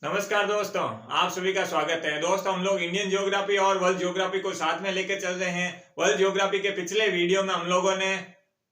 नमस्कार दोस्तों, आप सभी का स्वागत है। दोस्तों, हम लोग इंडियन ज्योग्राफी और वर्ल्ड ज्योग्राफी को साथ में लेकर चल रहे हैं। वर्ल्ड ज्योग्राफी के पिछले वीडियो में हम लोगों ने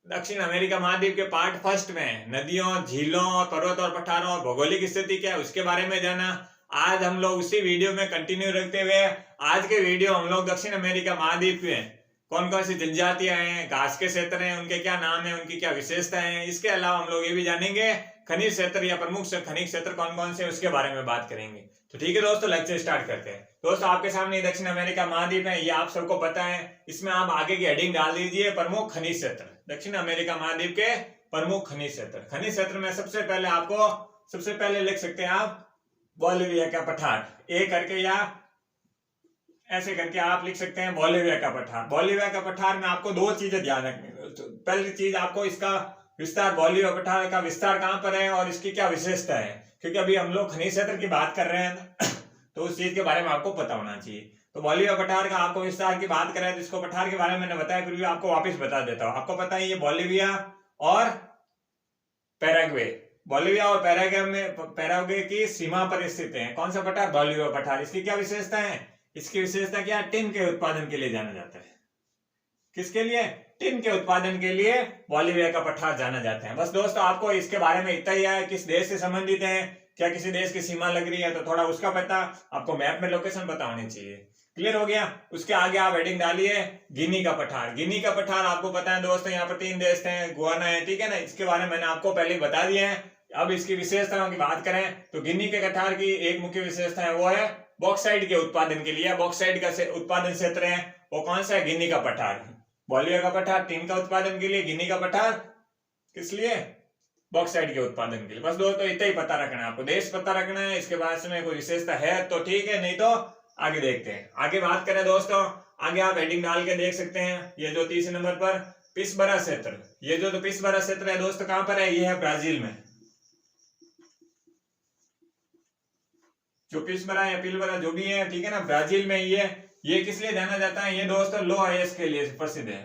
दक्षिण अमेरिका महाद्वीप के पार्ट फर्स्ट में नदियों, झीलों, पर्वत और पठारों और भौगोलिक स्थिति क्या है उसके बारे में जाना। आज हम लोग उसी वीडियो में कंटिन्यू रखते हुए आज के वीडियो हम लोग दक्षिण अमेरिका महाद्वीप में कौन कौन सी जनजातियां हैं, घास के क्षेत्र हैं, उनके क्या नाम है, उनकी क्या विशेषता है, इसके अलावा हम लोग ये भी जानेंगे खनिज क्षेत्र या प्रमुख खनिज क्षेत्र कौन कौन से उसके बारे में बात करेंगे। तो ठीक है दोस्तों, लेक्चर स्टार्ट करते हैं। दोस्तों, आपके सामने दक्षिण अमेरिका महाद्वीप है, ये आप सबको पता है। इसमें आप आगे की हेडिंग डाल दीजिए प्रमुख खनिज क्षेत्र, दक्षिण अमेरिका महाद्वीप के प्रमुख खनिज क्षेत्र। खनिज क्षेत्र में सबसे पहले लिख सकते हैं आप बोलिविया का पठार, ए करके या ऐसे करके आप लिख सकते हैं बोलिविया का पठार। बोलिविया का पठार में आपको दो चीजें ध्यान रखनी। पहली चीज, आपको इसका विस्तार, बोलिविया पठार का विस्तार कहां पर है और इसकी क्या विशेषता है, क्योंकि अभी हम लोग खनिज क्षेत्र की बात कर रहे हैं तो उस चीज के बारे में आपको पता होना चाहिए। तो बोलिविया पठार का आपको विस्तार की बात करें तो इसको पठार के बारे में मैंने बताया, फिर भी आपको वापिस बता देता हूँ। आपको पता है ये बोलिविया और पैराग्वे, बोलिविया और पैराग्वे की सीमा पर स्थित है। कौन सा पठार? बोलिविया पठार। इसकी क्या विशेषता है? इसकी विशेषता क्या? टिन के उत्पादन के लिए जाना जाता है। किसके लिए? टिन के उत्पादन के लिए बोलिविया का पठार जाना जाता है। बस दोस्तों, आपको इसके बारे में इतना ही है। किस देश से संबंधित है, क्या किसी देश की सीमा लग रही है तो थोड़ा उसका पता, आपको मैप में लोकेशन पता होनी चाहिए। क्लियर हो गया? उसके आगे आप हेडिंग डालिए गिनी का पठार। गिनी का पठार आपको पता है दोस्तों, यहाँ पर 3 देश हैं, गुआना है, ठीक है ना। इसके बारे में मैंने आपको पहले ही बता दिया है। अब इसकी विशेषताओं की बात करें तो गिनी के पठार की एक मुख्य विशेषता है, वो है बॉक्साइट के उत्पादन के लिए। बॉक्साइट का उत्पादन क्षेत्र है वो कौन सा है? गिनी का पठार। बोलिविया का पठार टिन का उत्पादन के लिए, गिनी का पठार किस लिए? बॉक्साइट के उत्पादन के लिए। बस दोस्तों, इतना ही पता रखना है आपको, देश पता रखना है। इसके बाद में कोई विशेषता है तो ठीक है, नहीं तो आगे देखते हैं। आगे बात करें दोस्तों, आगे आप हेडिंग डाल के देख सकते हैं। ये जो तीसरे नंबर पर पिसबरा क्षेत्र, ये जो पिसबरा क्षेत्र है दोस्तों कहां पर है? ये है ब्राजील में। जो पिसबरा या पिलबरा जो भी है, ठीक है ना, ब्राजील में ये किस लिए जाना जाता है? ये दोस्तों लो आयस के लिए प्रसिद्ध है।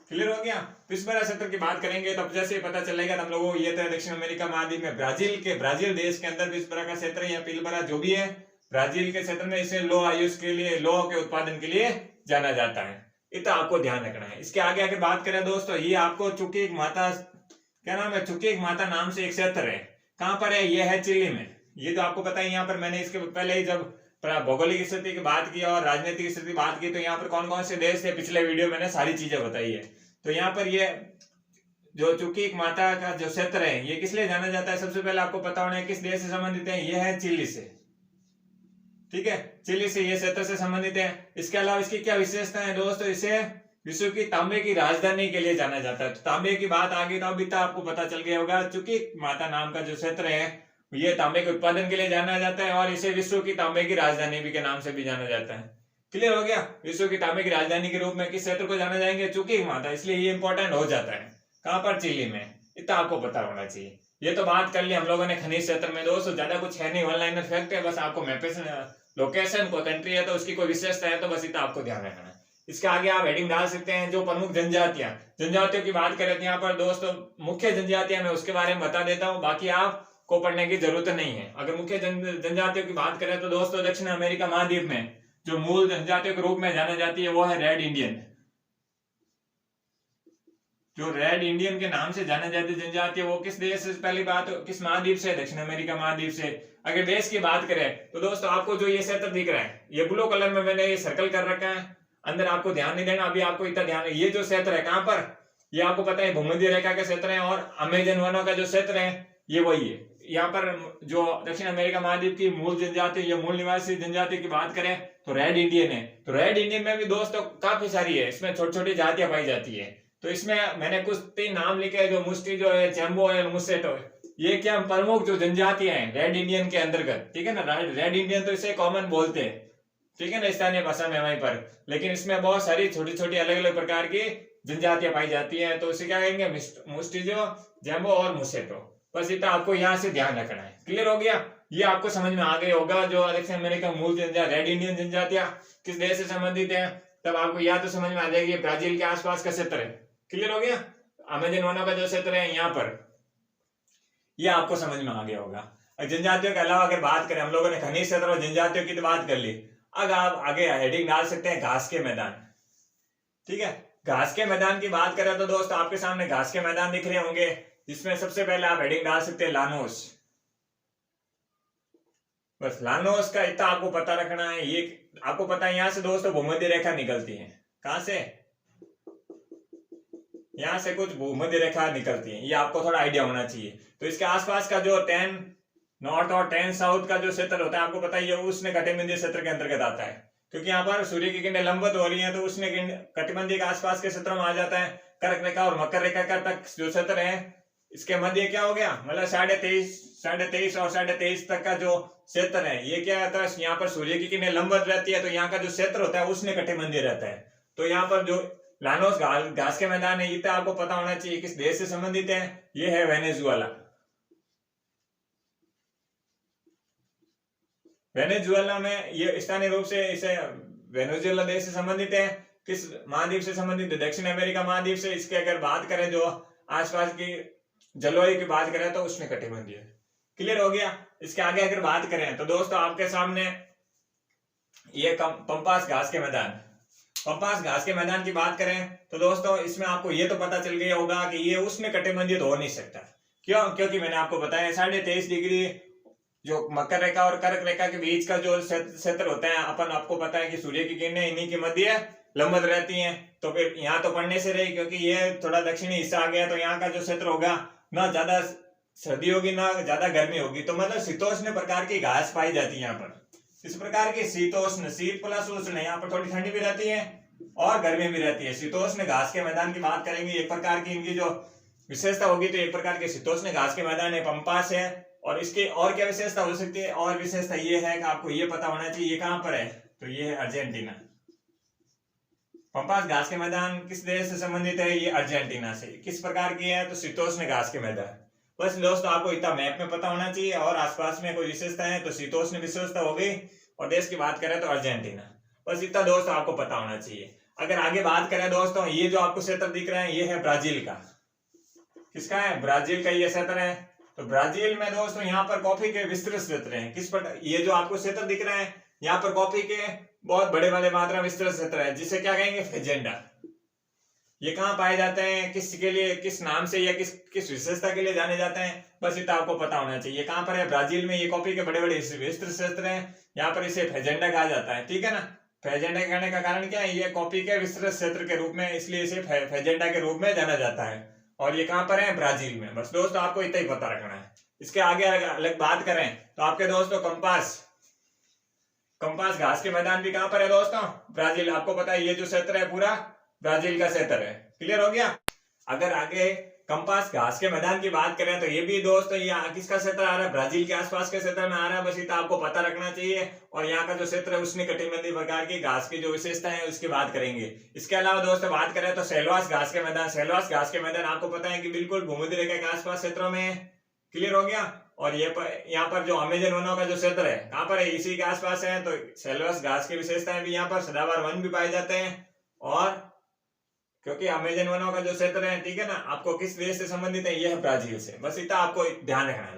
क्लियर हो गया? पिसबरा क्षेत्र की बात करेंगे तो जैसे पता चलेगा हम लोगों को, ये तो दक्षिण अमेरिका महाद्वीप में ब्राजील देश के अंदर पिसबरा का क्षेत्र या पिलबरा जो भी है, ब्राजील के क्षेत्र में इसे लो आयुष के लिए, लो के उत्पादन के लिए जाना जाता है। इतना आपको ध्यान रखना है। इसके आगे आगे बात करें दोस्तों, ये आपको चुकी माता, क्या नाम है? चुकी माता नाम से एक क्षेत्र है। कहां पर है? ये है चिली में। ये तो आपको पता है। यहाँ पर मैंने इसके पहले ही जब भौगोलिक स्थिति की बात की और राजनीतिक स्थिति की बात की तो यहाँ पर कौन कौन से देश थे पिछले वीडियो मैंने सारी चीजें बताई है। तो यहाँ पर ये जो चुकी माता का जो क्षेत्र है ये किस लिए जाना जाता है? सबसे पहले आपको पता होना है किस देश से संबंधित है। ये है चिली से, ठीक है, चिली से ये क्षेत्र से संबंधित है। इसके अलावा इसकी क्या विशेषता है दोस्तों? इसे विश्व की तांबे की राजधानी के लिए जाना जाता है। तो तांबे की बात आ गई तो अभी तक आपको पता चल गया होगा, चूंकि माता नाम का जो क्षेत्र है ये तांबे के उत्पादन के लिए जाना जाता है और इसे विश्व की तांबे की राजधानी भी के नाम से भी जाना जाता है। क्लियर हो गया? विश्व की तांबे की राजधानी के रूप में किस क्षेत्र को जाना जाएंगे? चूंकि माता, इसलिए ये इंपॉर्टेंट हो जाता है। कहां पर? चिली में। इतना आपको पता होना चाहिए। ये तो बात कर ली हम लोगों ने खनिज क्षेत्र में। दोस्तों ज्यादा कुछ है नहीं, वन लाइनर फैक्ट है, बस आपको मैप लोकेशन को कंट्री है तो उसकी कोई विशेषता है तो बस इतना आपको ध्यान रखना है। इसके आगे आप हेडिंग डाल सकते हैं जो प्रमुख जनजातियों की बात करें तो यहाँ पर दोस्तों मुख्य जनजातियां मैं उसके बारे में बता देता हूँ, बाकी आपको पढ़ने की जरूरत नहीं है। अगर मुख्य जनजातियों की बात करें तो दोस्तों दक्षिण अमेरिका महाद्वीप में जो मूल जनजातियों के रूप में जानी जाती है वो है रेड इंडियन। जो रेड इंडियन के नाम से जाने जाती जनजाति है वो किस देश से? पहली बात किस महाद्वीप से? दक्षिण अमेरिका महाद्वीप से। अगर देश की बात करें तो दोस्तों आपको जो ये क्षेत्र दिख रहा है, ये ब्लू कलर में मैंने ये सर्कल कर रखा है, अंदर आपको ध्यान नहीं देना। अभी आपको इतना ध्यान है, ये जो क्षेत्र है कहां पर? ये आपको पता है भूमध्य रेखा का क्षेत्र है और अमेजन वनों का जो क्षेत्र है ये वही है। यहाँ पर जो दक्षिण अमेरिका महाद्वीप की मूल जनजाति या मूल निवासी जनजाति की बात करें तो रेड इंडियन है। तो रेड इंडियन में भी दोस्तों काफी सारी है, इसमें छोटी छोटी जातियां पाई जाती है। तो इसमें मैंने कुछ 3 नाम लिखे हैं, जो मुस्टी जो है, चैम्बो है, मुसेटो है। ये क्या प्रमुख जो जनजातियां हैं रेड इंडियन के अंतर्गत, ठीक है ना। रेड इंडियन तो इसे कॉमन बोलते हैं, ठीक है ना, स्थानीय भाषा में वहीं पर, लेकिन इसमें बहुत सारी छोटी छोटी अलग अलग प्रकार की जनजातियां पाई जाती हैं। तो इसे क्या कहेंगे? मुस्टिजो, जैम्बो और मुसेटो। बस इतना आपको यहाँ से ध्यान रखना है। क्लियर हो गया? ये आपको समझ में आ गया होगा जो दक्षिण अमेरिका मूल जनजाति रेड इंडियन जनजातियां किस देश से संबंधित है। तब आपको या तो समझ में आ जाएगी ब्राजील के आसपास का क्षेत्र है। क्लियर हो गया? अमेजन वनों का जो क्षेत्र है यहाँ पर, ये आपको समझ में आ गया होगा। जनजातियों के अलावा अगर बात करें, हम लोगों ने खनिज क्षेत्र और जनजातियों की तो बात कर ली। अगर आप आगे हेडिंग डाल सकते हैं घास के मैदान। ठीक है, घास के मैदान की बात करें तो दोस्त आपके सामने घास के मैदान दिख रहे होंगे, जिसमें सबसे पहले आप हेडिंग डाल सकते हैं लानोस। बस लानोस का इतना आपको पता रखना है। ये आपको पता है यहाँ से दोस्तों भूमध्य रेखा निकलती है। कहां से? यहाँ से कुछ भूमध्य रेखा निकलती है, ये आपको थोड़ा आइडिया होना चाहिए। तो इसके आसपास का जो 10 नॉर्थ और 10 साउथ का जो क्षेत्र होता है, आपको पता ही है, उष्ण कटिबंधीय क्षेत्र के अंतर्गत आता है। क्योंकि यहाँ पर सूर्य की किरणें लंबवत हो रही हैं, तो उष्ण कटिबंधीय के आसपास के क्षेत्र में आ जाता है। कर्क रेखा और मकर रेखा का तक जो क्षेत्र है, इसके मध्य क्या हो गया, मतलब 23.5 और 23.5 तक का जो क्षेत्र है, ये क्या होता है, यहाँ पर सूर्य की किरणें लंबवत रहती है, तो यहाँ का जो क्षेत्र होता है उष्ण कटिबंधीय रहता है। तो यहाँ पर जो लानोस घास के मैदान है, ये आपको पता होना चाहिए किस देश से संबंधित है। ये है वेनेजुएला। वेनेजुएला में ये स्थानीय रूप से इसे वेनेजुएला देश से संबंधित है। किस महाद्वीप से संबंधित है? दक्षिण अमेरिका महाद्वीप से। इसके अगर बात करें जो आसपास की जलवायु की बात करें तो उष्ण कटिबंधीय। क्लियर हो गया। इसके आगे अगर बात करें तो दोस्तों आपके सामने ये पंपास घास के मैदान, पंपास घास के मैदान की बात करें तो दोस्तों इसमें आपको ये तो पता चल गया होगा कि ये उष्ण कटिबंधीय तो हो नहीं सकता। क्यों? क्योंकि मैंने आपको बताया 23.5 डिग्री जो मकर रेखा और कर्क रेखा के बीच का जो क्षेत्र होता है, आपको पता है कि सूर्य की किरणें इन्हीं के मध्य लंबवत रहती हैं। तो फिर यहाँ तो पढ़ने से रही, क्योंकि ये थोड़ा दक्षिणी हिस्सा आ गया, तो यहाँ का जो क्षेत्र होगा ना ज्यादा सर्दी होगी ना ज्यादा गर्मी होगी। तो मतलब शीतोष्ण प्रकार की घास पाई जाती है यहाँ पर। इस प्रकार की शीतोष्ण, शीत प्लस उष्ण, यहाँ पर थोड़ी ठंडी भी रहती है और गर्मी भी रहती है। शीतोष्ण घास के मैदान की बात करेंगे, एक प्रकार की इनकी जो विशेषता होगी, तो एक प्रकार के शीतोष्ण घास के मैदान है, पंपास है। और इसके और क्या विशेषता हो सकती है? और विशेषता ये है कि आपको ये पता होना चाहिए ये कहां पर है, तो ये है अर्जेंटीना। पंपास घास के मैदान किस देश से संबंधित है? ये अर्जेंटीना से। किस प्रकार की है? तो शीतोष्ण घास के मैदान। बस दोस्तों आपको इतना मैप में पता होना चाहिए। और आसपास में कोई विशेषता है तो शीतोष्ण विशेषता हो गई, और देश की बात करें तो अर्जेंटीना। बस इतना दोस्तों आपको पता होना चाहिए। अगर आगे बात करें दोस्तों, ये जो आपको क्षेत्र दिख रहा है ये है ब्राजील का। किसका है? ब्राजील का ये क्षेत्र है। तो ब्राजील में दोस्तों यहाँ पर कॉफी के विस्तृत क्षेत्र हैं। किस प्रकार? ये जो आपको क्षेत्र दिख रहा है, यहाँ पर कॉफी के बहुत बड़े वाले मात्रा में विस्तृत क्षेत्र है, जिसे क्या कहेंगे? फेजेंडा। ये कहाँ पाए जाते हैं, किसके लिए, किस नाम से या किस विशेषता के लिए जाने जाते हैं? बस इतना आपको पता होना चाहिए। कहाँ पर है? ब्राजील में। ये कॉफी के बड़े बड़े विस्तृत क्षेत्र हैं, यहाँ पर इसे फेजेंडा कहा जाता है। ठीक है ना। फेजेंडा कहने का कारण क्या है? ये कॉफी के विस्तृत क्षेत्र के रूप में, इसलिए इसे फेजेंडा के रूप में जाना जाता है। और ये कहां पर है? ब्राजील में। बस दोस्तों आपको इतना ही पता रखना है। इसके आगे अलग बात करें तो आपके दोस्तों कंपास घास के मैदान भी कहां पर है दोस्तों? ब्राजील। आपको पता है ये जो क्षेत्र है पूरा ब्राजील का क्षेत्र है। क्लियर हो गया। अगर आगे कंपास घास के मैदान की बात करें तो ये भी दोस्तों ये किसका क्षेत्र आ रहा है? ब्राजील के आसपास के क्षेत्र में आ रहा है। बस इतना आपको पता रखना चाहिए। और यहाँ का जो क्षेत्र है उष्ण कटिबंधीय प्रकार की घास की जो विशेषता है उसकी बात करेंगे। इसके अलावा दोस्तों बात करें तो सेल्वास घास के मैदान। सेल्वास घास के मैदान आपको पता है कि बिल्कुल भूमध्य रेखा के आसपास क्षेत्रों में है। क्लियर हो गया। और ये यहाँ पर जो अमेजन वनों का जो क्षेत्र है कहाँ पर है? इसी के आसपास है। तो सेल्वास घास की विशेषताएं भी यहाँ पर सदाबहार वन भी पाए जाते हैं। और क्योंकि अमेजन वनों का जो क्षेत्र है, ठीक है ना, आपको किस देश से संबंधित है? यह है ब्राजील से। बस इतना आपको ध्यान रखना है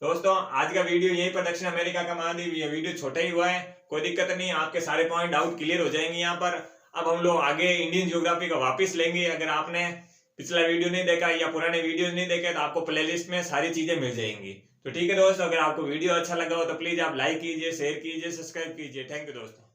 दोस्तों आज का वीडियो यहीं पर दक्षिण अमेरिका का महाद्वीप, ये वीडियो छोटा ही हुआ है, कोई दिक्कत नहीं। आपके सारे पॉइंट डाउट क्लियर हो जाएंगे यहाँ पर। अब हम लोग आगे इंडियन ज्योग्राफी का वापस लेंगे। अगर आपने पिछला वीडियो नहीं देखा या पुराने वीडियो नहीं देखे तो आपको प्लेलिस्ट में सारी चीजें मिल जाएंगी। तो ठीक है दोस्तों, अगर आपको वीडियो अच्छा लगा हो तो प्लीज आप लाइक कीजिए, शेयर कीजिए, सब्सक्राइब कीजिए। थैंक यू दोस्तों।